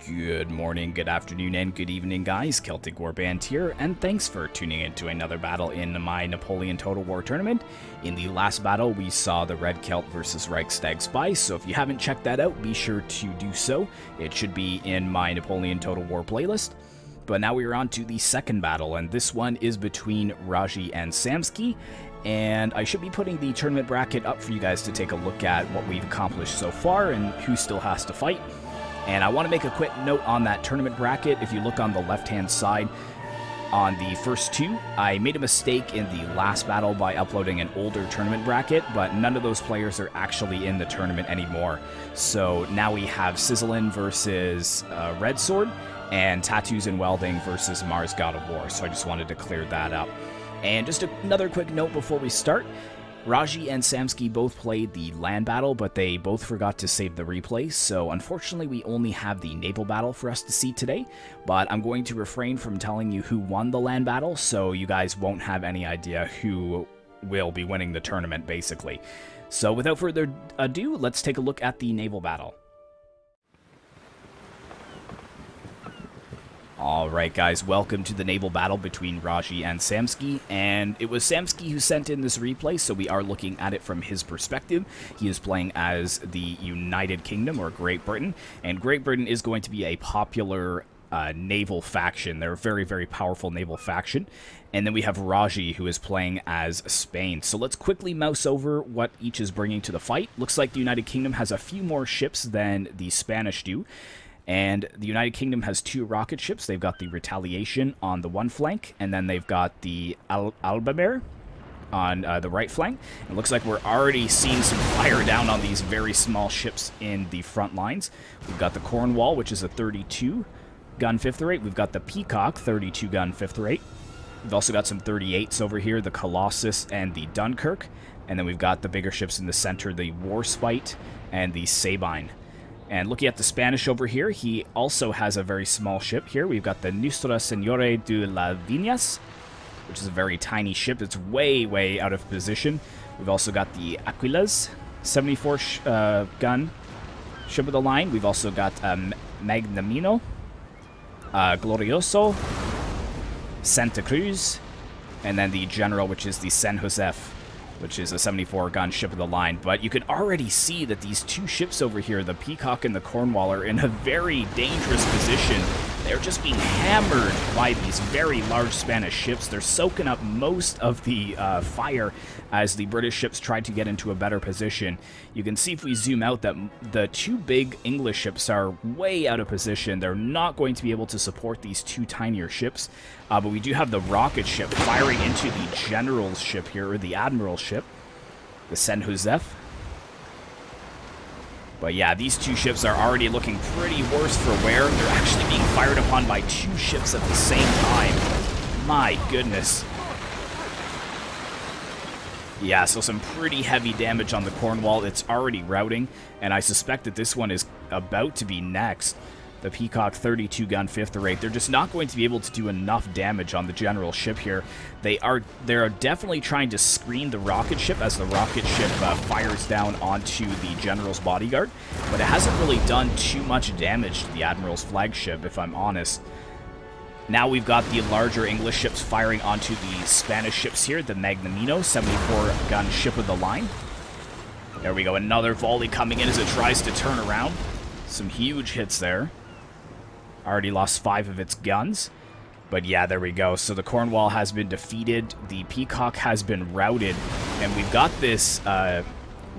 Good morning, good afternoon, and good evening, guys. Celtic Warband here, and thanks for tuning in to another battle in my Napoleon Total War tournament. In the last battle, we saw the Red Celt versus Reichstag Spy, so if you haven't checked that out, be sure to do so. It should be in my Napoleon Total War playlist. But now we are on to the second battle, and this one is between RAJI and SAMSKEY. And I should be putting the tournament bracket up for you guys to take a look at what we've accomplished so far and who still has to fight. And I want to make a quick note on that tournament bracket. If you look on the left-hand side, on the first two, I made a mistake in the last battle by uploading an older tournament bracket, but none of those players are actually in the tournament anymore. So now we have Sizzlin versus Red Sword, and Tattoos and Welding versus Mars God of War. So I just wanted to clear that up. And just another quick note before we start. RAJI and SAMSKEY both played the land battle, but they both forgot to save the replay, so unfortunately we only have the naval battle for us to see today, but I'm going to refrain from telling you who won the land battle, so you guys won't have any idea who will be winning the tournament, basically. So without further ado, let's take a look at the naval battle. Alright guys, welcome to the naval battle between RAJI and SAMSKEY, and it was SAMSKEY who sent in this replay, so we are looking at it from his perspective. He is playing as the United Kingdom, or Great Britain, and Great Britain is going to be a popular naval faction. They're a very, very powerful naval faction. And then we have RAJI, who is playing as Spain. So let's quickly mouse over what each is bringing to the fight. Looks like the United Kingdom has a few more ships than the Spanish do. And the United Kingdom has two rocket ships. They've got the Retaliation on the one flank, and then they've got the Albemarle on the right flank. It looks like we're already seeing some fire down on these very small ships in the front lines. We've got the Cornwall, which is a 32-gun fifth rate. We've got the Peacock, 32-gun fifth rate. We've also got some 38s over here, the Colossus and the Dunkirk. And then we've got the bigger ships in the center, the Warspite and the Sabine. And looking at the Spanish over here, he also has a very small ship here. We've got the Nuestra Señora de las Viñas, which is a very tiny ship. It's way, way out of position. We've also got the Aquilas, 74-gun ship of the line. We've also got Magnamino, Glorioso, Santa Cruz, and then the General, which is the San Josef, which is a 74-gun ship of the line. But you can already see that these two ships over here, the Peacock and the Cornwall, are in a very dangerous position. They're just being hammered by these very large Spanish ships. They're soaking up most of the fire as the British ships try to get into a better position. You can see if we zoom out that the two big English ships are way out of position. They're not going to be able to support these two tinier ships. But we do have the rocket ship firing into the General's ship here, or the Admiral's ship, the San Josef. But yeah, these two ships are already looking pretty worse for wear. They're actually being fired upon by two ships at the same time. My goodness. Yeah, so some pretty heavy damage on the Cornwall. It's already routing, and I suspect that this one is about to be next. The Peacock 32-gun fifth rate. They're just not going to be able to do enough damage on the General ship here. They're definitely trying to screen the rocket ship as the rocket ship fires down onto the General's bodyguard, but it hasn't really done too much damage to the Admiral's flagship, if I'm honest. Now we've got the larger English ships firing onto the Spanish ships here, the Magnamino, 74-gun ship of the line. There we go, another volley coming in as it tries to turn around. Some huge hits there. Already lost 5 of its guns. But yeah, there we go. So the Cornwall has been defeated. The Peacock has been routed. And we've got this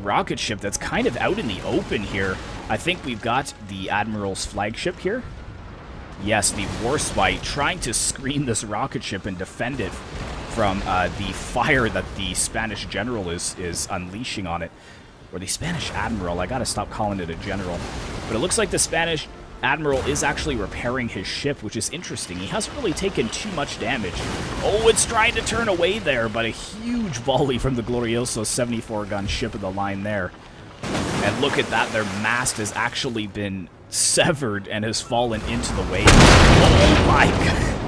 rocket ship that's kind of out in the open here. I think we've got the Admiral's flagship here. Yes, the Warspite trying to screen this rocket ship and defend it from the fire that the Spanish General is unleashing on it. Or the Spanish Admiral. I gotta stop calling it a general. But it looks like the Spanish Admiral is actually repairing his ship, which is interesting. He hasn't really taken too much damage. Oh, it's trying to turn away there, but a huge volley from the Glorioso 74-gun ship of the line there. And look at that, their mast has actually been severed and has fallen into the waves. Oh my god.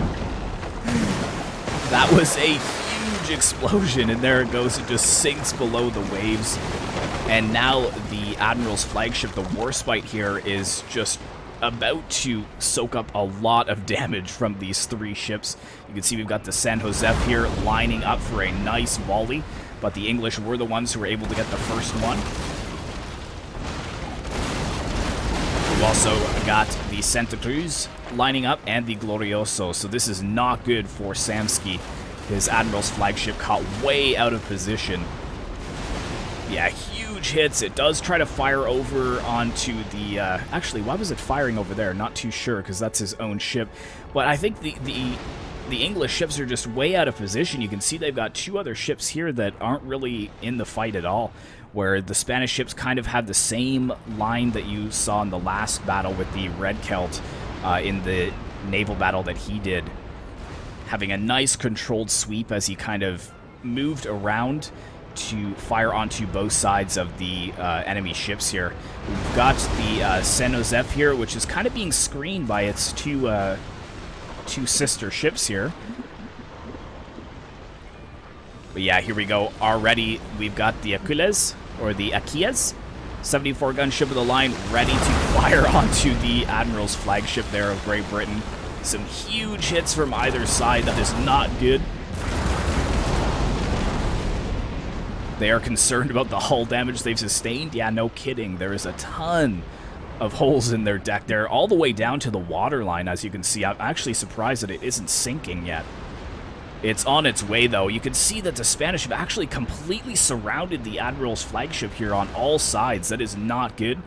That was a huge explosion, and there it goes. It just sinks below the waves. And now the Admiral's flagship, the Warspite here, is just about to soak up a lot of damage from these 3 ships. You can see we've got the San Josef here lining up for a nice volley, but the English were the ones who were able to get the first one. We've also got the Santa Cruz lining up and the Glorioso, so this is not good for SAMSKEY. His Admiral's flagship caught way out of position. Yeah, huge hits. It does try to fire over onto the... actually, why was it firing over there? Not too sure, because that's his own ship. But I think the English ships are just way out of position. You can see they've got 2 other ships here that aren't really in the fight at all, where the Spanish ships kind of have the same line that you saw in the last battle with the Red Celt in the naval battle that he did. Having a nice controlled sweep as he kind of moved around to fire onto both sides of the enemy ships here. We've got the San Josef here, which is kind of being screened by its two sister ships here. But yeah, here we go. Already, we've got the Aquiles, or the Aquiles, 74-gun ship of the line, ready to fire onto the Admiral's flagship there of Great Britain. Some huge hits from either side. That is not good. They are concerned about the hull damage they've sustained. Yeah, no kidding. There is a ton of holes in their deck there, all the way down to the waterline, as you can see. I'm actually surprised that it isn't sinking yet. It's on its way, though. You can see that the Spanish have actually completely surrounded the Admiral's flagship here on all sides. That is not good.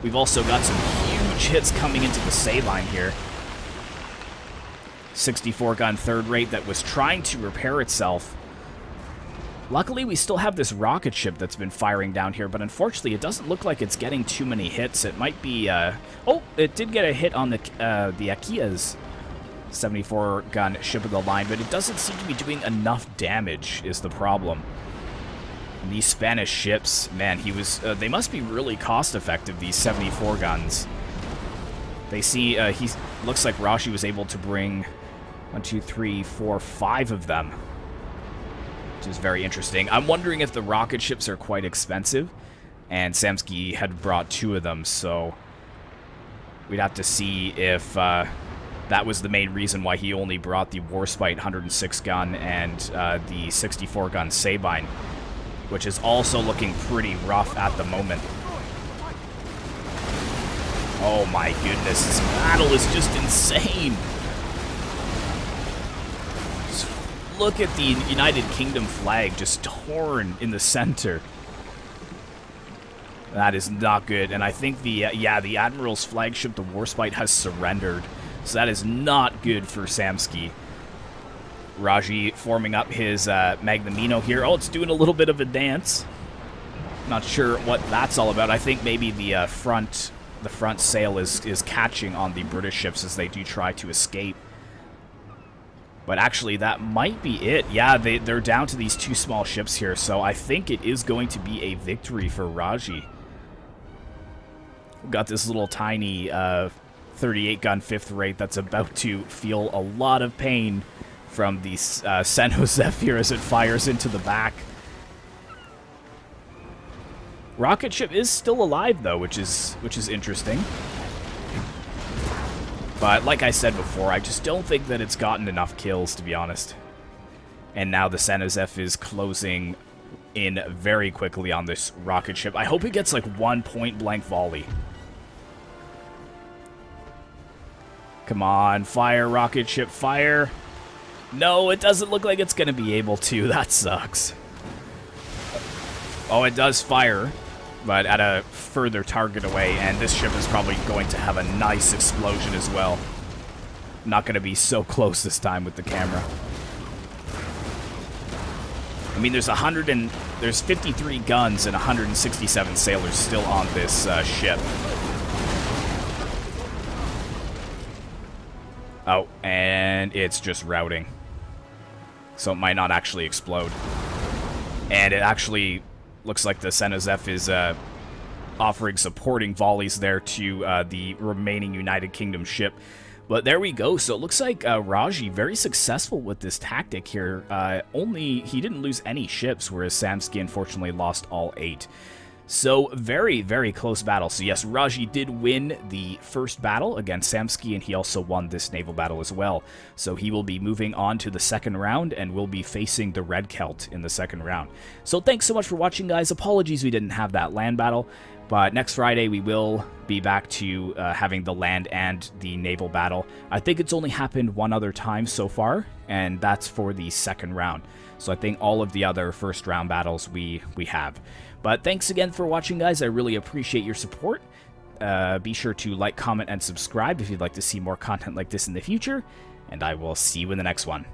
We've also got some huge hits coming into the saline here. 64-gun third rate that was trying to repair itself. Luckily, we still have this rocket ship that's been firing down here, but unfortunately, it doesn't look like it's getting too many hits. It might be... oh, it did get a hit on the Aquiles 74-gun ship of the line, but it doesn't seem to be doing enough damage, is the problem. And these Spanish ships, man, they must be really cost-effective, these 74 guns. They see, he looks like Raji was able to bring 1, 2, 3, 4, 5 of them, which is very interesting. I'm wondering if the rocket ships are quite expensive, and SAMSKEY had brought 2 of them, so we'd have to see if that was the main reason why he only brought the Warspite 106-gun and the 64-gun Sabine, which is also looking pretty rough at the moment. Oh my goodness, this battle is just insane. Just look at the United Kingdom flag just torn in the center. That is not good, and I think the Admiral's flagship, the Warspite, has surrendered. So that is not good for SAMSKEY. Raji forming up his Magnamino here. Oh, it's doing a little bit of a dance. Not sure what that's all about. I think maybe the front sail is catching on the British ships as they do try to escape. But actually, that might be it. Yeah, they're down to these 2 small ships here, so I think it is going to be a victory for Raji. We've got this little tiny 38-gun 5th rate that's about to feel a lot of pain from the San Josef here as it fires into the back. Rocket ship is still alive, though, which is interesting. But like I said before, I just don't think that it's gotten enough kills, to be honest. And now the San Josef is closing in very quickly on this rocket ship. I hope it gets like 1 point-blank volley. Come on, fire, rocket ship, fire. No, it doesn't look like it's going to be able to. That sucks. Oh, it does fire, but at a further target away, and this ship is probably going to have a nice explosion as well. Not going to be so close this time with the camera. I mean, there's 53 guns and 167 sailors still on this ship. Oh, and it's just routing. So it might not actually explode. And it actually looks like the San Josef is offering supporting volleys there to the remaining United Kingdom ship. But there we go. So it looks like Raji very successful with this tactic here. He didn't lose any ships, whereas SAMSKEY unfortunately lost all 8. So, very, very close battle. So yes, Raji did win the first battle against SAMSKEY, and he also won this naval battle as well. So he will be moving on to the second round, and will be facing the Red Celt in the second round. So thanks so much for watching, guys. Apologies we didn't have that land battle, but next Friday we will be back to having the land and the naval battle. I think it's only happened one other time so far, and that's for the second round. So I think all of the other first round battles we have. But thanks again for watching, guys. I really appreciate your support. Be sure to like, comment, and subscribe if you'd like to see more content like this in the future. And I will see you in the next one.